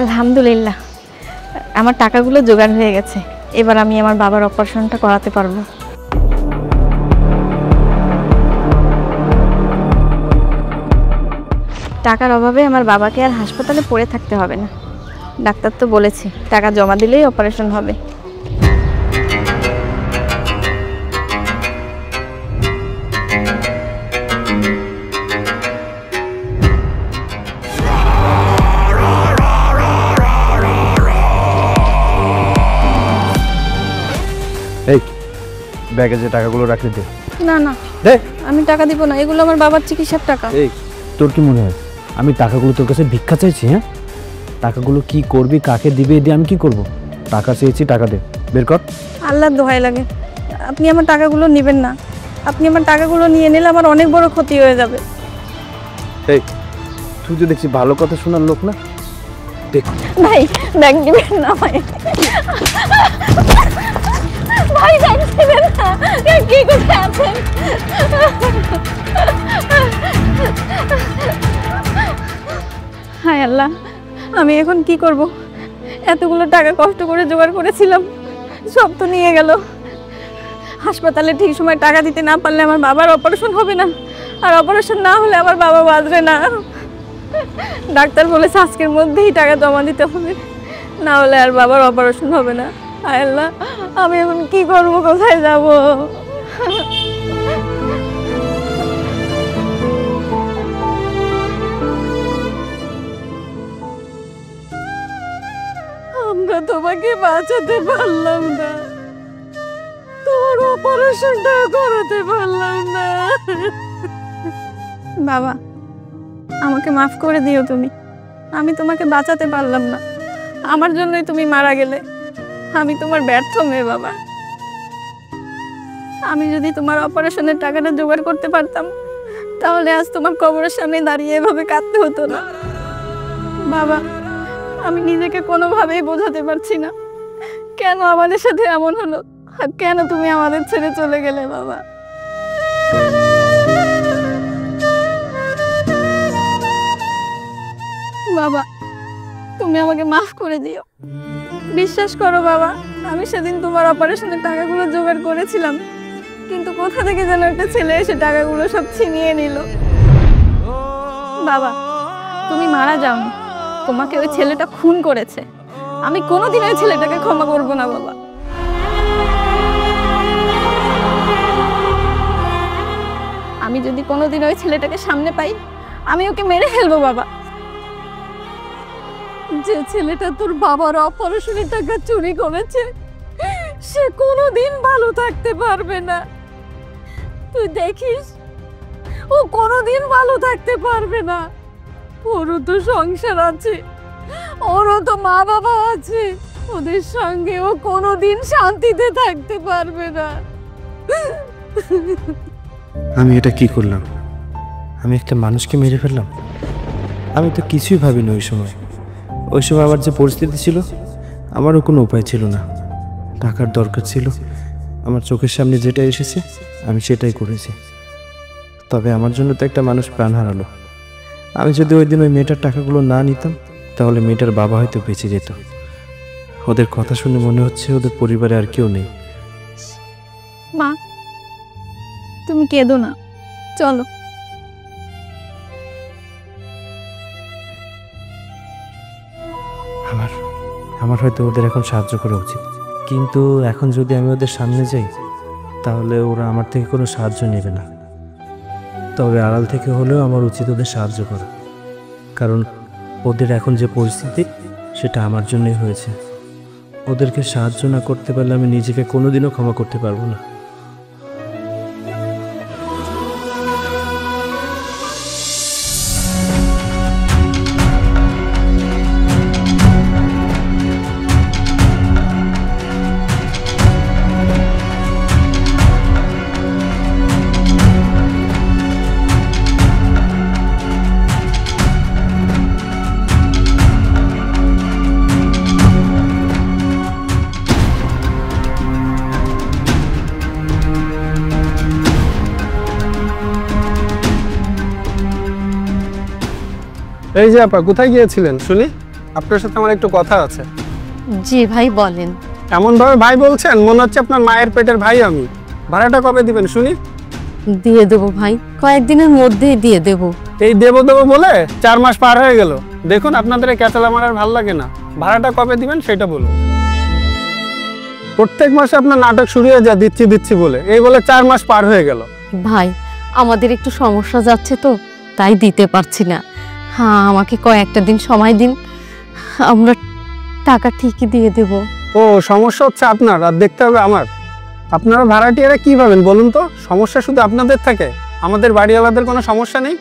আলহামদুলিল্লাহ, আমার টাকাগুলো জোগাড় হয়ে গেছে। এবার আমি আমার বাবার অপারেশনটা করাতে পারবো। টাকার অভাবে আমার বাবাকে আর হাসপাতালে পড়ে থাকতে হবে না। ডাক্তার তো বলেছে টাকা জমা দিলেই অপারেশন হবে। এই ব্যাগে যে টাকাগুলো রাখলি দে। না না দে। আমি টাকা দিব না, এগুলো আমার বাবার চিকিৎসার টাকা। এই তোর কি মনে হয় আমি টাকাগুলো তোর কাছে ভিক্ষা চাইছি? হ্যাঁ, টাকাগুলো কি করবি, কাকে দিবে, দিয়ে আমি কি করব? টাকা চেয়েছি, টাকা দে, বের কর। আল্লাহর দোহাই লাগে, আপনি আমার টাকাগুলো নেবেন না। আপনি আমার টাকাগুলো নিয়ে নিলে আমার অনেক বড় ক্ষতি হয়ে যাবে। এই তুই তো দেখছি ভালো কথা শোনার লোক না। দেখ ভাই, ব্যাগ দিবেন না ভাই। ভাই ব্যাগ দিবেন না, কি করতে আছেন? হায় আল্লাহ, আমি এখন কি করব? এতগুলো টাকা কষ্ট করে জোগাড় করেছিলাম, সব তো নিয়ে গেল। হাসপাতালে ঠিক সময় টাকা দিতে না পারলে আমার বাবার অপারেশন হবে না, আর অপারেশন না হলে আমার বাবা বাঁচবে না। ডাক্তার বলেছে আজকের মধ্যেই টাকা জমা দিতে হবে, না হলে আর বাবার অপারেশন হবে না। হায় আল্লাহ, আমি এখন কি করব, কোথায় যাব? আমরা তোমাকে বাঁচাতে পারলাম না, তোর অপারেশনটা করাতে পারলাম না। বাবা, আমাকে মাফ করে দিও তুমি। আমি তোমাকে বাঁচাতে পারলাম না, আমার জন্যই তুমি মারা গেলে। আমি তোমার ব্যর্থ মেয়ে বাবা। আমি যদি তোমার অপারেশনের টাকাটা জোগাড় করতে পারতাম, তাহলে আজ তোমার কবরের সামনে দাঁড়িয়ে এভাবে কাঁদতে হতো না। বাবা, আমি নিজেকে কোনোভাবেই বোঝাতে পারছি না কেন আমাদের সাথে এমন হলো, আর কেন তুমি আমাদের ছেড়ে চলে গেলে বাবা। বাবা, তুমি আমাকে মাফ করে দিও। বিশ্বাস করো বাবা, আমি সেদিন তোমার অপারেশনের টাকাগুলো জোগাড় করেছিলাম, কিন্তু কোথা থেকে যেন একটা ছেলে এসে টাকাগুলো সব ছিনিয়ে নিল। বাবা, তুমি মারা যাওনি, তোমাকে ওই ছেলেটা খুন করেছে। আমি কোনোদিন ওই ছেলেটাকে ক্ষমা করব না বাবা। আমি যদি কোনোদিন ওই ছেলেটাকে সামনে পাই, আমি ওকে মেরে ফেলবো বাবা। যে ছেলেটা তোর বাবার অপারেশনের টাকা চুরি করেছে, সে কোনোদিন ভালো থাকতে পারবে না। তুই দেখিস, ও কোনোদিন ভালো থাকতে পারবে না। ওরও তো সংসার আছে, ওরও তো মা বাবা আছে, ওদের সঙ্গে ও কোনোদিন শান্তিতে থাকতে পারবে না। আমি এটা কি করলাম? আমি একটা মানুষকে মেরে ফেললাম। আমি তো কিছুই ভাবিনি ওই সময়। ওই সময় আমার যে পরিস্থিতি ছিল, আমারও কোনো উপায় ছিল না। টাকার দরকার ছিল, আমার চোখের সামনে যেটা এসেছে আমি সেটাই করেছি। তবে আমার জন্য তো একটা মানুষ প্রাণ হারালো। আমি যদি ওই দিন ওই মেয়েটার টাকাগুলো না নিতাম, তাহলে মেয়েটার বাবা হয়তো বেঁচে যেত। ওদের কথা শুনে মনে হচ্ছে ওদের পরিবারে আর কেউ নেই। মা, তুমি কেঁদো না, চলো। আমার হয়তো ওদের এখন সাহায্য করা উচিত, কিন্তু এখন যদি আমি ওদের সামনে যাই, তাহলে ওরা আমার থেকে কোনো সাহায্য নেবে না। তবে আড়াল থেকে হলেও আমার উচিত ওদের সাহায্য করা, কারণ ওদের এখন যে পরিস্থিতি সেটা আমার জন্যই হয়েছে। ওদেরকে সাহায্য না করতে পারলে আমি নিজেকে কোনোদিনও ক্ষমা করতে পারবো না। এই যে আপা, কোথায় গিয়েছিলেন শুনি? আপনার সাথে আমার একটু কথা আছে। জি ভাই বলেন। এমন ভাবে ভাই বলছেন মনে হচ্ছে আপনার মায়ের পেটের ভাই আমি। ভাড়াটা কবে দিবেন শুনি? দিয়ে দেবো ভাই, কয়েকদিনের মধ্যেই দিয়ে দেবো। এই দেবো দেবো বলে 4 মাস পার হয়ে গেল। দেখুন আপনাদের এই ক্যাচাল আমার আর ভালো লাগে না। ভাড়াটা কবে দিবেন সেটা বলুন। প্রত্যেক মাসে আপনার নাটক শুরু হয়ে যায় দিচ্ছি দিচ্ছি বলে, এই বলে 4 মাস পার হয়ে গেল। ভাই আমাদের একটু সমস্যা যাচ্ছে তো, তাই দিতে পারছি না। হ্যাঁ আমাকে কয়েকটা দিন সময় দিন, আমরা টাকা ঠিকই দিয়ে দেব। ও সমস্যা হচ্ছে আপনার আর দেখতে হবে আমার? আপনারা ভাড়াটিয়ারা কি ভাবেন বলুন তো? সমস্যা শুধু আপনাদের থাকে, আমাদের বাড়িওয়ালাদের কোনো সমস্যা নেই?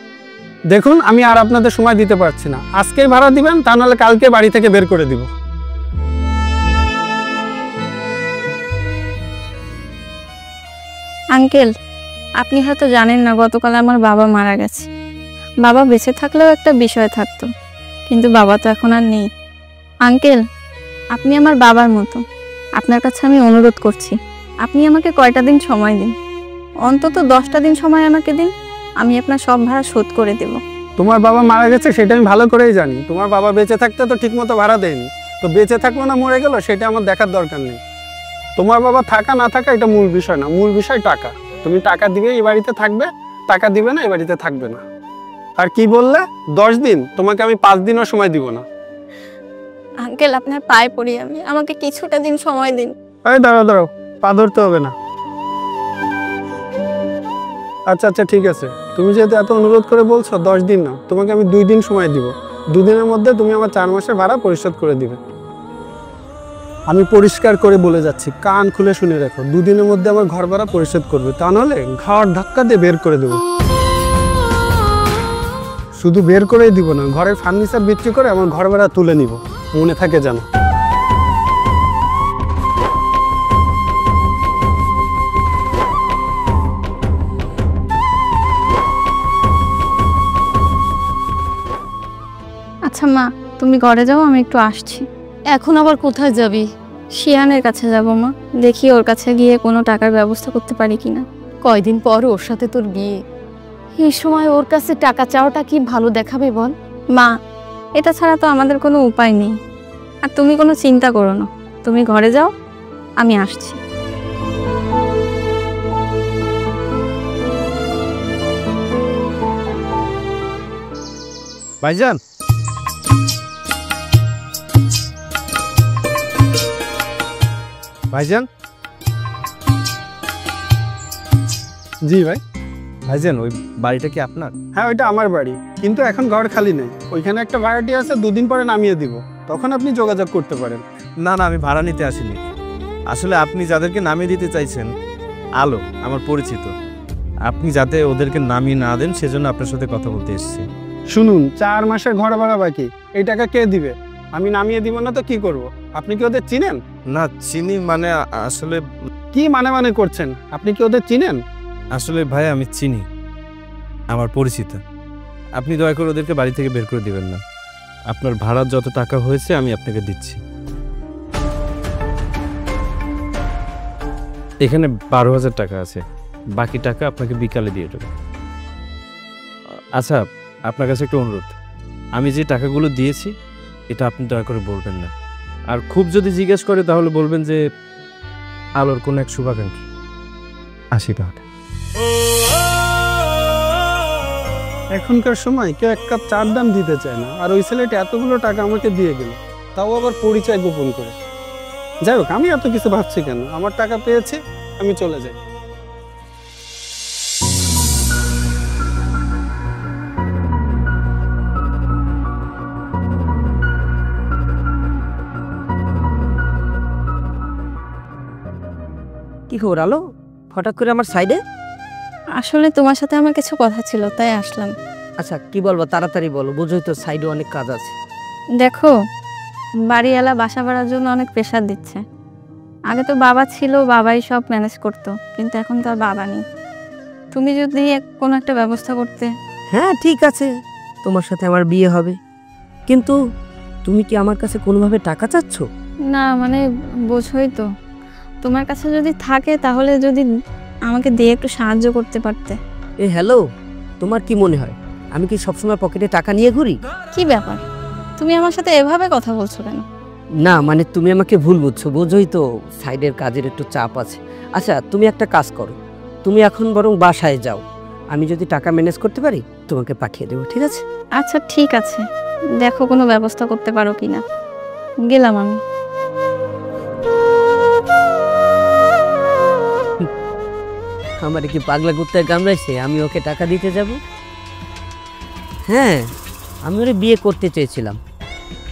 দেখুন আমি আর আপনাদের সময় দিতে পারছি না। আজকেই ভাড়া দিবেন, তা নাহলে কালকে বাড়ি থেকে বের করে দিব। আঙ্কেল, আপনি হয়তো জানেন না গতকাল আমার বাবা মারা গেছে। বাবা বেঁচে থাকলেও একটা বিষয় থাকতো, কিন্তু বাবা তো এখন আর নেই। আঙ্কেল, আপনি আমার বাবার মতো, আপনার কাছে আমি অনুরোধ করছি, আপনি আমাকে কয়টা দিন সময় দিন, অন্তত 10টা দিন সময় আমাকে দিন, আমি আপনার সব ভাড়া শোধ করে দেব। তোমার বাবা মারা গেছে সেটা আমি ভালো করেই জানি। তোমার বাবা বেঁচে থাকতে তো ঠিকমতো ভাড়া দেয়নি, তো বেঁচে থাকলো না মরে গেল সেটা আমার দেখার দরকার নেই। তোমার বাবা থাকা না থাকা এটা মূল বিষয় না, মূল বিষয় টাকা। তুমি টাকা দিবে এই বাড়িতে থাকবে, টাকা দিবে না এই বাড়িতে থাকবে না। আর কি বললে 10 দিন? তোমাকে আমি 5 দিনও সময় দিব না। আঙ্কেল আপনার পায়ে পড়ি আমি, আমাকে কিছুটা দিন সময় দিন। এই দাঁড়াও দাঁড়াও, পা ধরতে হবে না। আচ্ছা আচ্ছা ঠিক আছে, তুমি যেহেতু এত অনুরোধ করে বলছো 10 দিন না, তোমাকে আমি 2 দিন সময় দিব। 2 দিনের মধ্যে তুমি আমার 4 মাসের ভাড়া পরিশোধ করে দিবে। আমি পরিষ্কার করে বলে যাচ্ছি, কান খুলে শুনে রাখো, 2 দিনের মধ্যে আমার ঘর ভাড়া পরিশোধ করবে, তা নাহলে ঘর ধাক্কা দিয়ে বের করে দেবো। শুধু বের করেই দিব না, ঘরের ফার্নিচার বিক্রি করে আমার ঘর ভাড়া তুলে নিব, মনে থাকে জানো। আচ্ছা মা, তুমি ঘরে যাও, আমি একটু আসছি। এখন আবার কোথায় যাবি? শিয়ানের কাছে যাব মা, দেখি ওর কাছে গিয়ে কোনো টাকার ব্যবস্থা করতে পারি কিনা। কয়দিন পর ওর সাথে তোর বিয়ে, এই সময় ওর কাছে টাকা চাওয়াটা কি ভালো দেখাবে বল? মা, এটা ছাড়া তো আমাদের কোনো উপায় নেই। আর তুমি কোনো চিন্তা করো না, তুমি ঘরে যাও, আমি আসছি। ভাইজান, ভাইজান, জি ভাই। ভাইজান ওই বাড়িটা কি আপনার? হ্যাঁ ওইটা আমার বাড়ি, কিন্তু এখন ঘর খালি নেই। ওইখানে একটা ভাড়াটি আছে, 2 দিন পরে নামিয়ে দিব, তখন আপনি যোগাযোগ করতে পারেন। না না, আমি ভাড়া নিতে আসিনি। আসলে আপনি যাদেরকে নামিয়ে দিতে চাইছেন আলো আমার পরিচিত, আপনি যাতে ওদেরকে নামিয়ে না দেন সেজন্য আপনার সাথে কথা বলতে এসেছি। শুনুন, 4 মাসের ঘর ভাড়া বাকি, এই টাকা কে দিবে? আমি নামিয়ে দিব না তো কি করব? আপনি কি ওদের চিনেন? না চিনি মানে আসলে কি মানে করছেন? আপনি কি ওদের চিনেন? আসলে ভাই আমি চিনি, আমার পরিচিত। আপনি দয়া করে ওদেরকে বাড়ি থেকে বের করে দিবেন না। আপনার ভাড়ার যত টাকা হয়েছে আমি আপনাকে দিচ্ছি। এখানে 12,000 টাকা আছে, বাকি টাকা আপনাকে বিকালে দিয়ে দেবো। আচ্ছা আপনার কাছে একটা অনুরোধ, আমি যে টাকাগুলো দিয়েছি এটা আপনি দয়া করে বলবেন না। আর খুব যদি জিজ্ঞেস করে তাহলে বলবেন যে আলোর কোন এক শুভাকাঙ্ক্ষী। আসি তাহলে। এখনকার সময় কেউ 1 কাপ চার দাম দিতে চায় না, আর ওই ছেলেটা এতগুলো টাকা আমাকে দিয়ে গেল, তাও আবার পরিচয় গোপন করে। যাই হোক, আমি এত কিছু ভাবছি কেন? আমার টাকা পেয়েছি, আমি চলে যাই। কি খবর আলো, হঠাৎ করে আমার সাইডে? আসলে তোমার সাথে আমার কিছু কথা ছিল, তাই আসলাম। আচ্ছা কি বলবো, তাড়াতাড়ি বলো, বুঝোই তো সাইডে অনেক কাজ আছে। দেখো, বাড়িওয়ালা বাসা ভাড়ার জন্য অনেক প্রেশার দিচ্ছে। আগে তো বাবা ছিল, বাবাই সব ম্যানেজ করতো, কিন্তু এখন তো আর বাবা নেই। তুমি যদি কোনো একটা ব্যবস্থা করতে। হ্যাঁ ঠিক আছে, তোমার সাথে আমার বিয়ে হবে, কিন্তু তুমি কি আমার কাছে কোনোভাবে টাকা চাচ্ছ? না মানে বোঝোই তো, তোমার কাছে যদি থাকে তাহলে যদি আমাকে দিয়ে একটু সাহায্য করতে পারতে। হ্যালো, তোমার কি মনে হয় আমি কি সবসময় পকেটে টাকা নিয়ে ঘুরি? কি ব্যাপার, তুমি আমার সাথে এভাবে কথা বলছো কেন? না মানে তুমি আমাকে ভুল বুঝছো, বোঝোই তো সাইডের কাজের একটু চাপ আছে। আচ্ছা তুমি একটা কাজ করো, তুমি এখন বরং বাসায় যাও, আমি যদি টাকা ম্যানেজ করতে পারি তোমাকে পাঠিয়ে দেবো, ঠিক আছে? আচ্ছা ঠিক আছে, দেখো কোনো ব্যবস্থা করতে পারো কিনা। গেলাম আমি। আমার কি পাগলা কুত্তায় কামড়াইছে আমি ওকে টাকা দিতে যাব? হ্যাঁ, আমি ওরে বিয়ে করতে চেয়েছিলাম,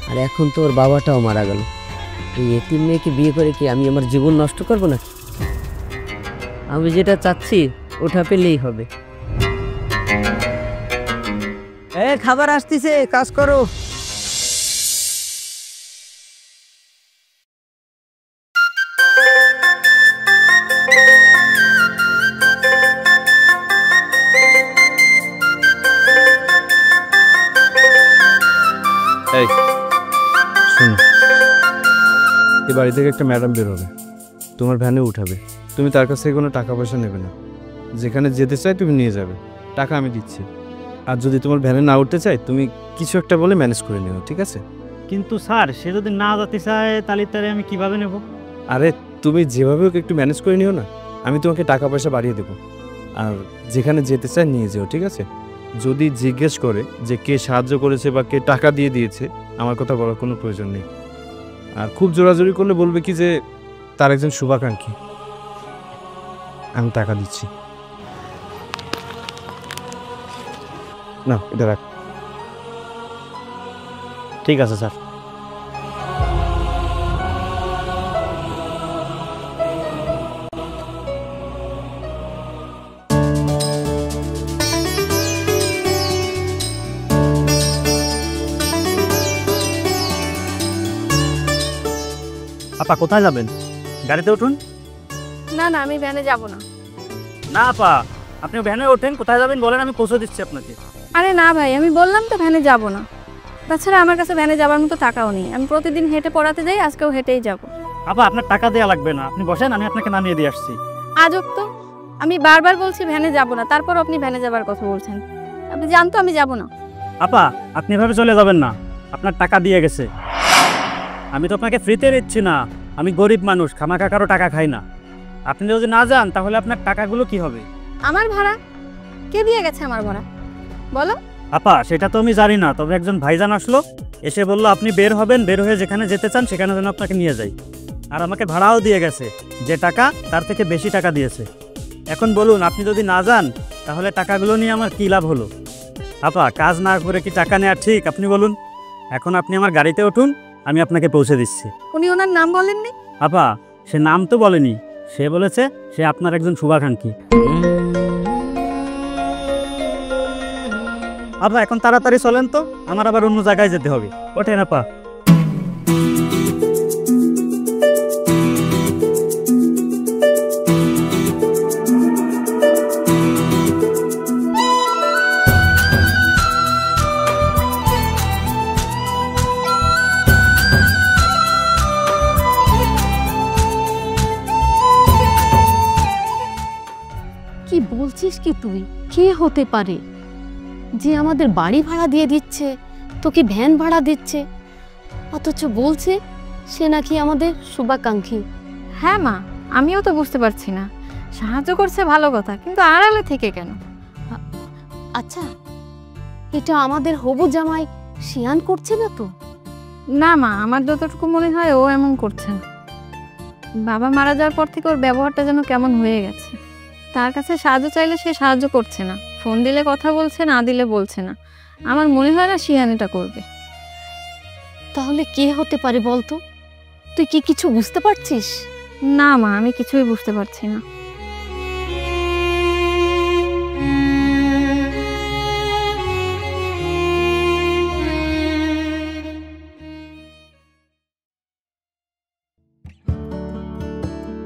আর এখন তো ওর বাবাটাও মারা গেল। এই এতিম মেয়েকে বিয়ে করে কি আমি আমার জীবন নষ্ট করবো নাকি? আমি যেটা চাচ্ছি ওটা পেলেই হবে। খাবার আসতেছে, কাজ করো। এই শোনো, এই বাড়ি থেকে একটা ম্যাডাম বের হবে, তোমার ভ্যানে উঠাবে। তুমি তার কাছ থেকে কোনো টাকা পয়সা নেবে না, যেখানে যেতে চাই তুমি নিয়ে যাবে, টাকা আমি দিচ্ছি। আর যদি তোমার ভ্যানে না উঠতে চাই তুমি কিছু একটা বলে ম্যানেজ করে নিও, ঠিক আছে? কিন্তু স্যার, সে যদি না যেতে চায় তাহলে তারে আমি কিভাবে নেব? আরে তুমি যেভাবে ওকে একটু ম্যানেজ করে নিও না, আমি তোমাকে টাকা পয়সা বাড়িয়ে দেবো। আর যেখানে যেতে চাই নিয়ে যেও, ঠিক আছে? যদি জিজ্ঞেস করে যে কে সাহায্য করেছে বা কে টাকা দিয়ে দিয়েছে, আমার কথা বলার কোনো প্রয়োজন নেই। আর খুব জোরাজোরি করলে বলবে কি যে তার একজন শুভাকাঙ্ক্ষী, আমি টাকা দিচ্ছি। না, এটা রাখ। ঠিক আছে স্যার। আপা কোথায় যাবেন? গাড়িতে উঠুন। না না, আমি ভ্যানে যাব না। না আপা, আপনি ভ্যানে ওঠেন, কোথায় যাবেন বলেন, আমি পৌঁছে দিচ্ছি আপনাকে। আরে না ভাই, আমি বললাম তো ভ্যানে যাব না। তাছাড়া আমার কাছে ভ্যানে যাবার মতো টাকাও নেই। আমি প্রতিদিন হেঁটে পড়াতে যাই, আজকেও হেঁটেই যাব। আপা আপনার টাকা দেওয়া লাগবে না, আপনি বসেন, আমি আপনাকে নামিয়ে দিয়ে আসছি। আজব তো, আমি বারবার বলছি ভ্যানে যাব না, তারপর আপনি ভ্যানে যাবার কথা বলছেন। আপনি জানতো আমি যাব না। আপা আপনি এভাবে চলে যাবেন না, আপনার টাকা দিয়ে গেছে। আমি তো আপনাকে ফ্রিতে দিচ্ছি না, আমি গরিব মানুষ, খামাখা কারো টাকা খাই না। আপনি যদি না যান তাহলে আপনার টাকাগুলো কি হবে? আমার ভাড়া কে দিয়ে গেছে? আমার ভাড়া বলো। আপা সেটা তো আমি জানি না, তবে একজন ভাইজান আসলো, এসে বললো আপনি বের হবেন, বের হয়ে যেখানে যেতে চান সেখানে যেন আপনাকে নিয়ে যাই। আর আমাকে ভাড়াও দিয়ে গেছে, যে টাকা তার থেকে বেশি টাকা দিয়েছে। এখন বলুন, আপনি যদি না যান তাহলে টাকাগুলো নিয়ে আমার কী লাভ হলো? আপা কাজ না করে কি টাকা নেওয়া ঠিক? আপনি বলুন। এখন আপনি আমার গাড়িতে উঠুন, আমি আপনাকে পৌঁছে দিচ্ছি। উনি ওনার নাম বলেননি? আপা সে নাম তো বলেনি, সে বলেছে সে আপনার একজন শুভাকাঙ্ক্ষী। আপা এখন তাড়াতাড়ি চলেন তো, আমার আবার অন্য জায়গায় যেতে হবে। ওঠেন আপা। কি বলছিস কি তুই? কে হতে পারে যে আমাদের বাড়ি ভাড়া দিয়ে দিচ্ছে, তোকে ভ্যান ভাড়া দিচ্ছে, অথচ বলছে সে নাকি আমাদের শুভাকাঙ্ক্ষী? হ্যাঁ মা, আমিও তো বুঝতে পারছি না। সাহায্য করছে ভালো কথা, কিন্তু আড়ালে থেকে কেন? আচ্ছা, এটা আমাদের হবু জামাই শিয়ান করছে না তো? না মা, আমার যতটুকু মনে হয় ও এমন করছে না। বাবা মারা যাওয়ার পর থেকে ওর ব্যবহারটা যেন কেমন হয়ে গেছে। তার কাছে সাহায্য চাইলে সে সাহায্য করছে না, ফোন দিলে কথা বলছে, না দিলে বলছে না। আমার মনে হয় না শিয়ান এটা করবে। তাহলে কে হতে পারে বলতো? তুই কি কিছু বুঝতে পারছিস? না মা, আমি কিছুই বুঝতে পারছি না।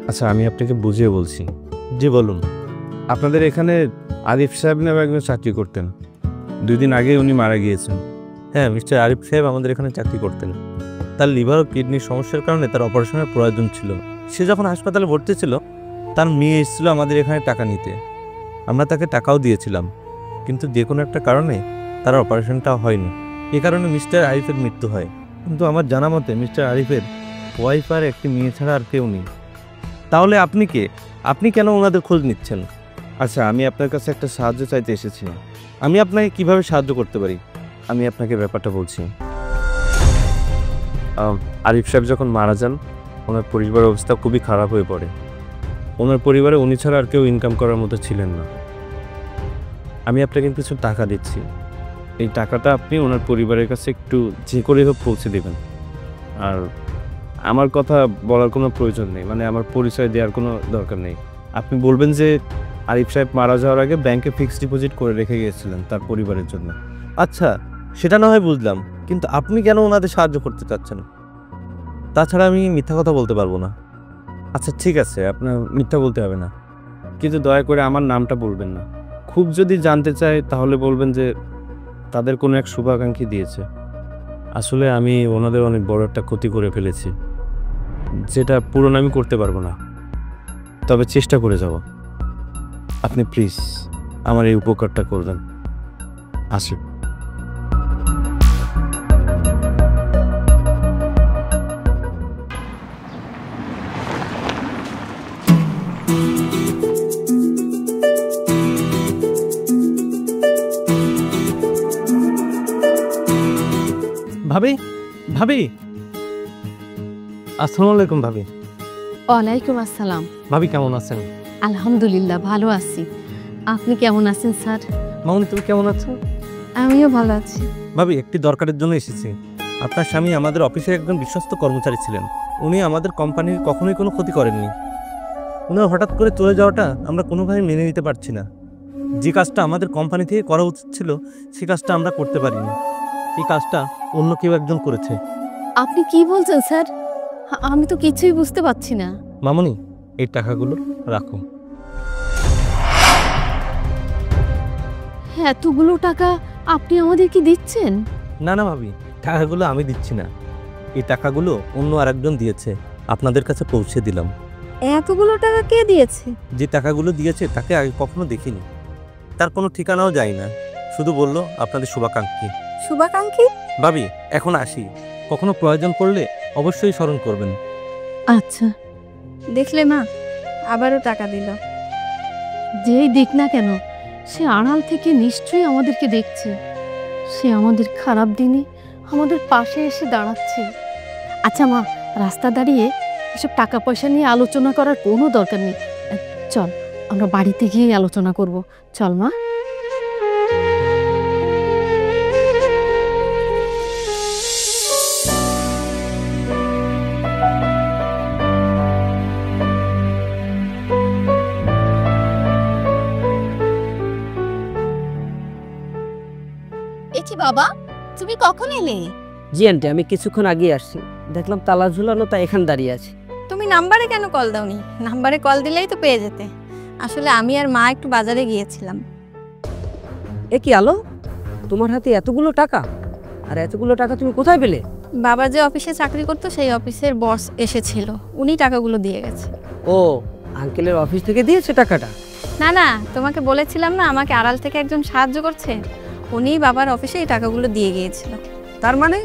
আচ্ছা আমি আপনাকে বুঝিয়ে বলছি। জি বলুন। আপনাদের এখানে আরিফ সাহেব নামে একজন চাকরি করতেন, 2 দিন আগে উনি মারা গিয়েছেন। হ্যাঁ, মিস্টার আরিফ সাহেব আমাদের এখানে চাকরি করতেন। তার লিভার ও কিডনির সমস্যার কারণে তার অপারেশনের প্রয়োজন ছিল। সে যখন হাসপাতালে ভর্তি ছিল, তার মেয়ে এসেছিল আমাদের এখানে টাকা নিতে। আমরা তাকে টাকাও দিয়েছিলাম, কিন্তু যে কোনো একটা কারণে তার অপারেশনটা হয়নি। এ কারণে মিস্টার আরিফের মৃত্যু হয়। কিন্তু আমার জানা মতে মিস্টার আরিফের ওয়াইফ আর একটি মেয়ে ছাড়া আর কেউ নেই। তাহলে আপনি কে? আপনি কেন ওনাদের খোঁজ নিচ্ছেন? আচ্ছা, আমি আপনার কাছে একটা সাহায্য চাইতে এসেছি। আমি আপনাকে কিভাবে সাহায্য করতে পারি? আমি আপনাকে ব্যাপারটা বলছি। আরিফ সাহেব যখন মারা যান, ওনার পরিবারের অবস্থা খুবই খারাপ হয়ে পড়ে। ওনার পরিবারে উনি ছাড়া আর কেউ ইনকাম করার মতো ছিলেন না। আমি আপনাকে কিছু টাকা দিচ্ছি, এই টাকাটা আপনি ওনার পরিবারের কাছে একটু যে করে হোক পৌঁছে দেবেন। আর আমার কথা বলার কোনো প্রয়োজন নেই, মানে আমার পরিচয় দেওয়ার কোনো দরকার নেই। আপনি বলবেন যে আরিফ সাহেব মারা যাওয়ার আগে ব্যাংকে ফিক্সড ডিপোজিট করে রেখে গিয়েছিলেন তার পরিবারের জন্য। আচ্ছা, সেটা না হয় বুঝলাম, কিন্তু আপনি কেন ওনাদের সাহায্য করতে চাচ্ছেন? তাছাড়া আমি মিথ্যা কথা বলতে পারবো না। আচ্ছা ঠিক আছে, আপনার মিথ্যা বলতে হবে না, কিন্তু দয়া করে আমার নামটা বলবেন না। খুব যদি জানতে চায় তাহলে বলবেন যে তাদের কোনো এক শুভাকাঙ্ক্ষী দিয়েছে। আসলে আমি ওনাদের অনেক বড় একটা ক্ষতি করে ফেলেছি, যেটা পূরণ আমি করতে পারবো না, তবে চেষ্টা করে যাব। আপনি প্লিজ আমার এই উপকারটা করবেন। আসি। ভাবি, ভাবি, আসসালামু আলাইকুম। ভাবি, ওয়ালাইকুম আসসালাম। ভাবি কেমন আছেন? আলহামদুলিল্লাহ ভালো আছি। আপনি কেমন আছেন স্যার? মামুনি, তুমি কেমন আছো? আমিও ভালো আছি। ভাবি, একটি দরকারের জন্য এসেছি। আপনার স্বামী আমাদের অফিসের একজন বিশ্বস্ত কর্মচারী ছিলেন। উনি আমাদের কোম্পানির কখনোই কোনো ক্ষতি করেননি। উনার হঠাৎ করে চলে যাওয়াটা আমরা কোনোভাবে মেনে নিতে পারছি না। যে কাজটা আমাদের কোম্পানি থেকে করা উচিত ছিল, সেই কাজটা আমরা করতে পারিনি। এই কাজটা অন্য কেউ একজন করেছে। আপনি কি বলছেন স্যার? আমি তো কিছুই বুঝতে পারছি না। মামুনি, এই টাকাগুলো রাখো। এতগুলো টাকা আপনি আমাদেরকে দিচ্ছেন? না না ভাবি, টাকাগুলো আমি দিচ্ছি না, এই টাকাগুলো অন্য আরেকজন দিয়েছে, আপনাদের কাছে পৌঁছে দিলাম। এতগুলো টাকা কে দিয়েছে? যে টাকাগুলো দিয়েছে তাকে আগে কখনো দেখিনি, তার কোনো ঠিকানাও যায় না, শুধু বলল আপনাদের শুভাকাঙ্ক্ষী। শুভাকাঙ্ক্ষী? ভাবি, এখন আসি, কখনো প্রয়োজন পড়লে অবশ্যই স্মরণ করবেন। আচ্ছা। দেখলে মা, আবারও টাকা দিল। যেই দিক না কেন, সে আড়াল থেকে নিশ্চয়ই আমাদেরকে দেখছে। সে আমাদের খারাপ দিনে আমাদের পাশে এসে দাঁড়াচ্ছে। আচ্ছা মা, রাস্তা দাঁড়িয়ে এসব টাকা পয়সা নিয়ে আলোচনা করার কোনো দরকার নেই। চল, আমরা বাড়িতে গিয়ে আলোচনা করব। চল মা। বাবা, তুমি কখন এলে? জি আন্টি, আমি কিছুক্ষণ আগে আসছি, দেখলাম তালা ঝুলানো, তাই এখানে দাঁড়িয়ে আছি। তুমি নাম্বারে কেন কল দাওনি? নাম্বারে কল দিলেই তো পেয়ে যেতে। আসলে আমি আর মা একটু বাজারে গিয়েছিলাম। এ কি আলো, তোমার হাতে এতগুলো টাকা? আর এতগুলো টাকা তুমি কোথায় পেলে? বাবা যে অফিসে চাকরি করতো, সেই অফিসের বস এসেছিল, উনি টাকাগুলো দিয়ে গেছে। ও, আঙ্কেলের অফিস থেকে দিয়েছে টাকাটা? না না, তোমাকে বলেছিলাম না আমাকে আড়াল থেকে একজন সাহায্য করছে, উনি বাবার অফিসে এই টাকাগুলো দিয়ে গিয়েছিল। তার মানে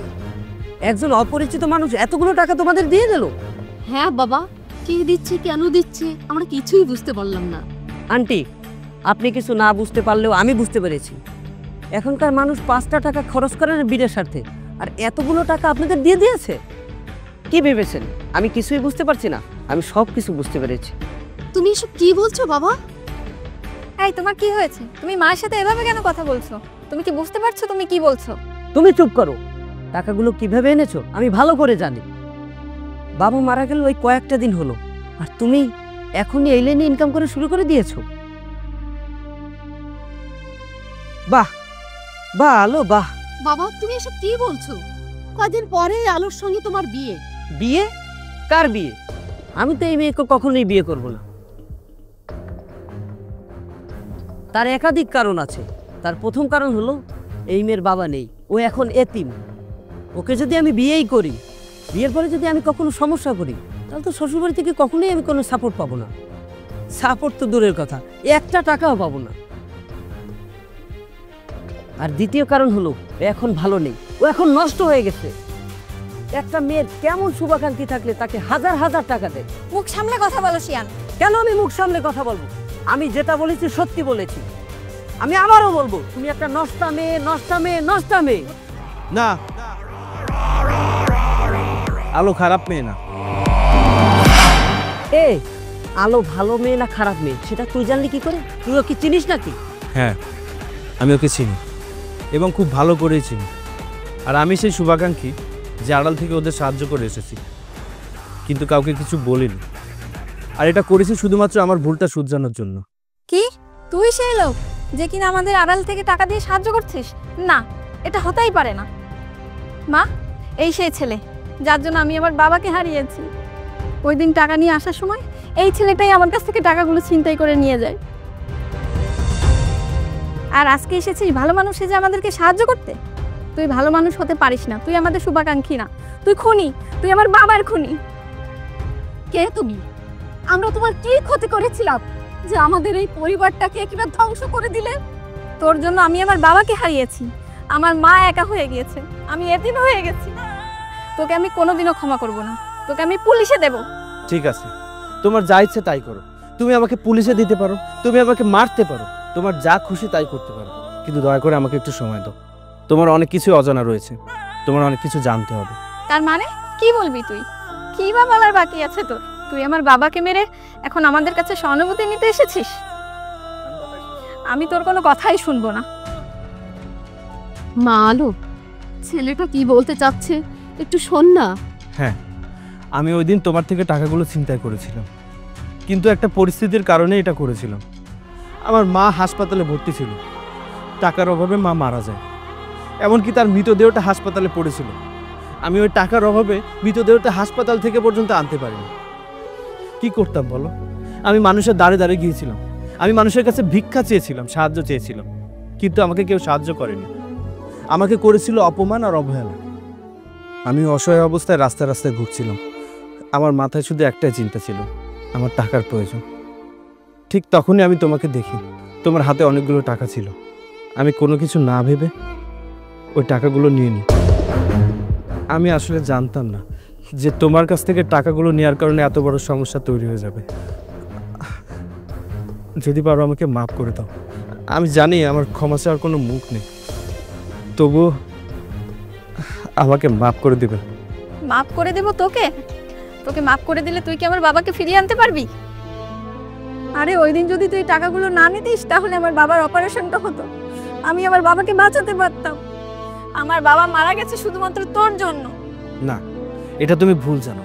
একজন অপরিচিত মানুষ এতগুলো টাকা তোমাদের দিয়ে দিল? হ্যাঁ বাবা, কে দিচ্ছে, কেন দিচ্ছে, আমরা কিছুই বুঝতে পারলাম না। আন্টি, আপনি কিছু না বুঝতে পারলেও আমি বুঝতে পেরেছি। এখনকার মানুষ 5টা টাকা খরচ করে না বিড়ের স্বার্থে, আর এতগুলো টাকা আপনাদের দিয়ে দিয়েছে। কি ভেবেছেন আমি কিছুই বুঝতে পারছি না? আমি সব কিছু বুঝতে পেরেছি। তুমি এসব কি বলছো বাবা? এই, তোমার কি হয়েছে? তুমি মায়ের সাথে এভাবে কেন কথা বলছো? তুমি কি বুঝতে পারছো তুমি কি বলছো? তুমি চুপ করো। টাকাগুলো কিভাবে এনেছো আমি ভালো করে জানি। বাবা মারা গেল ওই কয়েকটা দিন হলো, আর তুমি এখনই এই লাইনে ইনকাম করে শুরু করে দিয়েছো। বাহ বাহ আলো, বাহ। বাবা, তুমি এসব কি বলছো? কদিন পরে আলোর সঙ্গে তোমার বিয়ে। বিয়ে? কার বিয়ে? আমি তো এই মেয়েকে কখনোই বিয়ে করব না। তার একাধিক কারণ আছে। তার প্রথম কারণ হলো এই মেয়ের বাবা নেই, ও এখন এতিম। ওকে যদি আমি বিয়েই করি, বিয়ের পরে যদি আমি কখনো সমস্যা করি, তাহলে তো শ্বশুরবাড়ি থেকে কখনোই আমি কোনো সাপোর্ট পাবো না। সাপোর্ট তো দূরের কথা, একটা টাকাও পাবো না। আর দ্বিতীয় কারণ হলো ও এখন ভালো নেই। ও এখন নষ্ট হয়ে গেছে। একটা মেয়ের কেমন শুভাকাঙ্ক্ষী থাকলে তাকে হাজার হাজার টাকা দেয়। মুখ সামলে কথা বলো শিয়ান। কেন আমি মুখ সামলে কথা বলবো? আমি যেটা বলেছি সত্যি বলেছি। আমি আবারও বলবো, তুমি একটা নষ্টা মেয়ে, নষ্টা মেয়ে, নষ্টা মেয়ে। না, আলো খারাপ মেয়ে না। এ আলো ভালো মেয়ে না খারাপ মেয়ে সেটা তুই জানলি কি করে? তুইও কি চিনিস নাকি? হ্যাঁ, আমি ওকে চিনি এবং খুব ভালো করেই চিনি। আর আমি সেই শুভাকাঙ্ক্ষী যে আড়াল থেকে ওদের সাহায্য করে এসেছি, কিন্তু কাউকে কিছু বলিনি। আর এটা করেছি শুধুমাত্র আমার ভুলটা শুধরানোর জন্য। কি তুই সেই লোক যে কিনা আমাদের আড়াল থেকে টাকা দিয়ে সাহায্য করছিস? না, এটা হতেই পারে না। মা, এই সেই ছেলে যার জন্য আমি আমার বাবাকে হারিয়েছি। ওই দিন টাকা নিয়ে আসার সময় এই ছেলেটাই আমার কাছ থেকে টাকাগুলো ছিনতাই করে নিয়ে যায়। আর আজকে এসেছিস ভালো মানুষ সেজে আমাদেরকে সাহায্য করতে। তুই ভালো মানুষ হতে পারিস না, তুই আমাদের শুভাকাঙ্ক্ষী না, তুই খুনি, তুই আমার বাবার খুনি। কে তুমি? আমরা তোমার কি ক্ষতি করেছিলাম যে আমাদের এই পরিবারটাকে কিভাবে ধ্বংস করে দিলে? তোর জন্য আমি আমার বাবাকে হারিয়েছি, আমার মা একা হয়ে গিয়েছে, আমি এতিম হয়ে গেছি। তোকে আমি কোনোদিনও ক্ষমা করব না, তোকে আমি পুলিশে দেব। ঠিক আছে, তোমার যা ইচ্ছে তাই করো। তুমি আমাকে পুলিশে দিতে পারো, তুমি আমাকে মারতে পারো, তোমার যা খুশি তাই করতে পারো, কিন্তু দয়া করে আমাকে একটু সময় দাও। তোমার অনেক কিছু অজানা রয়েছে, তোমার অনেক কিছু জানতে হবে। তার মানে কি বলবি তুই? কি বা বলার বাকি আছে তোর? তুই আমার বাবাকে মেরে এখন আমাদের কাছে সহানুভূতি নিতে এসেছিস? আমি তোর কোনো কথাই শুনবো না। মা আলো, ছেলেটা কি বলতে চাচ্ছে একটু শোন না। হ্যাঁ, আমি ওই দিন তোমার থেকে টাকাগুলো ছিনতাই করেছিলাম, কিন্তু একটা পরিস্থিতির কারণে এটা করেছিলাম। আমার মা হাসপাতালে ভর্তি ছিল, টাকার অভাবে মা মারা যায়, এমনকি তার মৃতদেহটা হাসপাতালে পড়েছিল। আমি ওই টাকার অভাবে মৃতদেহটা হাসপাতাল থেকে পর্যন্ত আনতে পারিনি। কি করতাম বলো? আমি মানুষের দাঁড়ে দাঁড়িয়ে গিয়েছিলাম, আমি মানুষের কাছে ভিক্ষা চেয়েছিলাম, সাহায্য চেয়েছিলাম, কিন্তু আমাকে কেউ সাহায্য করেনি। আমাকে করেছিল অপমান আর অবহেলা। আমি অসহায় অবস্থায় রাস্তায় রাস্তায় ঘুরছিলাম, আমার মাথায় শুধু একটাই চিন্তা ছিল, আমার টাকার প্রয়োজন। ঠিক তখনই আমি তোমাকে দেখি, তোমার হাতে অনেকগুলো টাকা ছিল। আমি কোনো কিছু না ভেবে ওই টাকাগুলো নিয়ে নিই। আমি আসলে জানতাম না যে তোমার কাছ থেকে টাকাগুলো নেওয়ার কারণে এত বড় সমস্যা তৈরি হয়ে যাবে। যদি পারো আমাকে মাফ করে দাও। আমি জানি আমার ক্ষমা চাওয়ার কোনো মুখ নেই, তবুও আমাকে মাফ করে দেবেন। মাফ করে দেব তোকে? তোকে মাফ করে দিলে তুই কি আমার বাবাকে ফিরিয়ে আনতে পারবি? আরে ওই দিন যদি তুই টাকাগুলো না নিতিস তাহলে আমার বাবার অপারেশনটা হতো, আমি আমার বাবাকে বাঁচাতে পারতাম। আমার বাবা মারা গেছে শুধুমাত্র তোর জন্য। না, এটা তুমি ভুল জানো।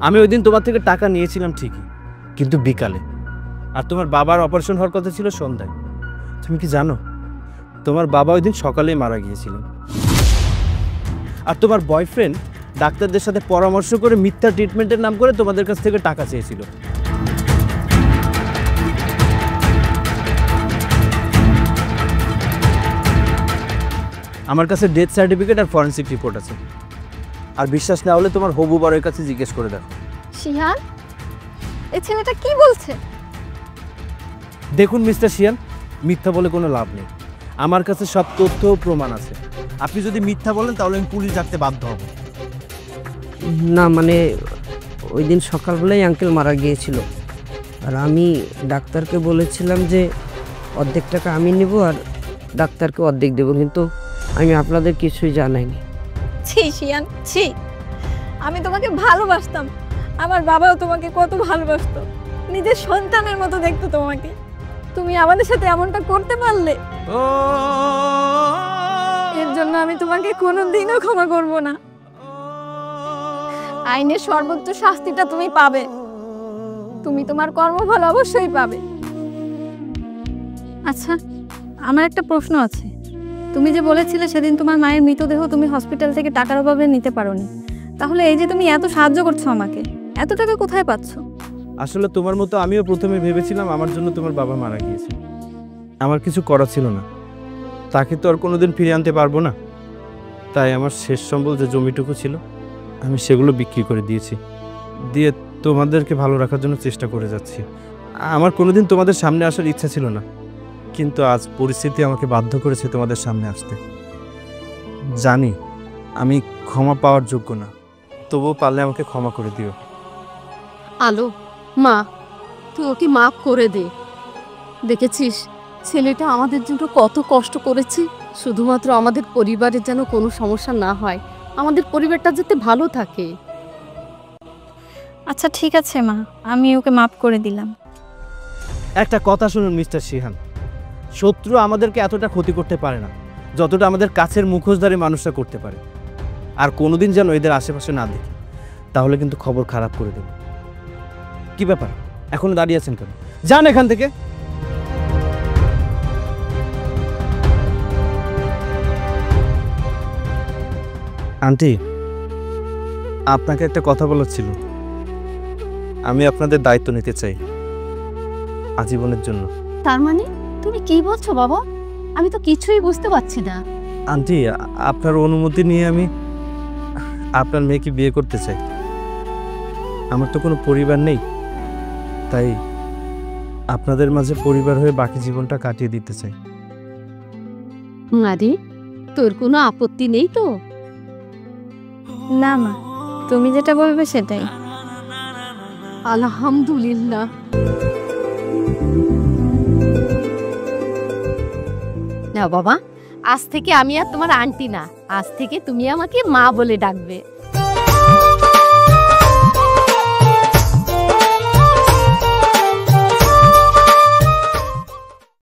আমি ওই দিন তোমার থেকে টাকা নিয়েছিলাম ঠিকই, কিন্তু বিকালে, আর তোমার বাবার অপারেশন হওয়ার কথা ছিল সন্ধ্যায়। তুমি কি জানো তোমার বাবা ওই দিন সকালেই মারা গিয়েছিলেন? আর তোমার বয়ফ্রেন্ড ডাক্তারদের সাথে পরামর্শ করে মিথ্যা ট্রিটমেন্টের নাম করে তোমাদের কাছ থেকে টাকা চেয়েছিল। আমার কাছে ডেথ সার্টিফিকেট আর ফরেনসিক রিপোর্ট আছে। আর বিশ্বাস না হলে তোমার হবু বরের কাছে জিজ্ঞেস করে দেখো। শিহান, এই ছেলেটা কি বলছে? দেখুন মিস্টার শিয়ান, মিথ্যা বলে কোনো লাভ নেই। আমার কাছে সব তথ্য ও প্রমাণ আছে। আপনি যদি মিথ্যা বলেন তাহলে আমি পুলিশ ডাকতে বাধ্য হব। না মানে ওই দিন সকালবেলায় আঙ্কেল মারা গিয়েছিল, আর আমি ডাক্তারকে বলেছিলাম যে অর্ধেক টাকা আমি নেব আর ডাক্তারকে অর্ধেক দেবো, কিন্তু আমি আপনাদের কিছুই জানাইনি। ছি শিয়ান, ছি। আমি তোমাকে ভালোবাসতাম, আমার বাবাও তোমাকে কত ভালোবাসতো, নিজের সন্তানের মতো দেখতো তোমাকে। তুমি আমাদের সাথে এমনটা করতে পারলে, এর জন্য আমি তোমাকে কোনোদিনও ক্ষমা করব না। আইনের সর্বোচ্চ শাস্তিটা তুমি পাবে, তুমি তোমার কর্মফল অবশ্যই পাবে। আচ্ছা, আমার একটা প্রশ্ন আছে। তুমি যে বলেছিলে সেদিন তোমার মায়ের মৃতদেহ তুমি হসপিটাল থেকে টাকার অভাবে নিতে পারোনি, তাহলে এই যে তুমি এত সাহায্য করছো আমাকে, এত টাকা কোথায় পাচ্ছ? আসলে তোমার মতো আমিও প্রথমে ভেবেছিলাম আমার জন্য তোমার বাবা মারা গিয়েছে। আমার কিছু করা ছিল না, তাকে তো আর কোনোদিন ফিরে আনতে পারবো না। তাই আমার শেষ সম্বল যে জমিটুকু ছিল আমি সেগুলো বিক্রি করে দিয়েছি, দিয়ে তোমাদেরকে ভালো রাখার জন্য চেষ্টা করে যাচ্ছি। আমার কোনোদিন তোমাদের সামনে আসার ইচ্ছা ছিল না, কিন্তু আজ পরিস্থিতি আমাকে বাধ্য করেছে তোমাদের সামনে আসতে। জানি আমি ক্ষমা পাওয়ার যোগ্য না, তবুও পারলে আমাকে ক্ষমা করে দিও। আলো মা, তুই ওকে মাফ করে দে। দেখেছিস ছেলেটা আমাদের জন্য কত কষ্ট করেছে, শুধুমাত্র আমাদের পরিবারের যেন কোনো সমস্যা না হয়, আমাদের পরিবারটা যাতে ভালো থাকে। আচ্ছা ঠিক আছে মা, আমি ওকে মাফ করে দিলাম। একটা কথা শুনুন মিস্টার সিহান, শত্রু আমাদেরকে এতটা ক্ষতি করতে পারে না যতটা আমাদের কাছের মুখোশধারী মানুষরা করতে পারে। আর কোনোদিন যেন এদের আশেপাশে না দেখি, তাহলে কিন্তু খবর খারাপ করে দেবে। কি ব্যাপার, এখনো দাঁড়িয়ে আছেন কেন? যান এখান থেকে। আন্টি, আপনাকে একটা কথা বলার ছিল। আমি আপনাদের দায়িত্ব নিতে চাই আজীবনের জন্য। তার মানে তুমি কি বলছো বাবা? আমি তো কিছুই বুঝতে পারছি না। আন্টি, আপনার অনুমতি নিয়ে আমি আপনার মেয়েকে বিয়ে করতে চাই। আমার তো কোনো পরিবার নেই, তাই আপনাদের মাঝে পরিবার হয়ে বাকি জীবনটা কাটিয়ে দিতে চাই। আরে তোর কোনো আপত্তি নেই তো? না মা, তুমি যেটা বলবে সেটাই। আলহামদুলিল্লাহ। না বাবা, আজ থেকে আমি আর তোমার আন্টি না, আজ থেকে তুমি আমাকে মা বলে ডাকবে।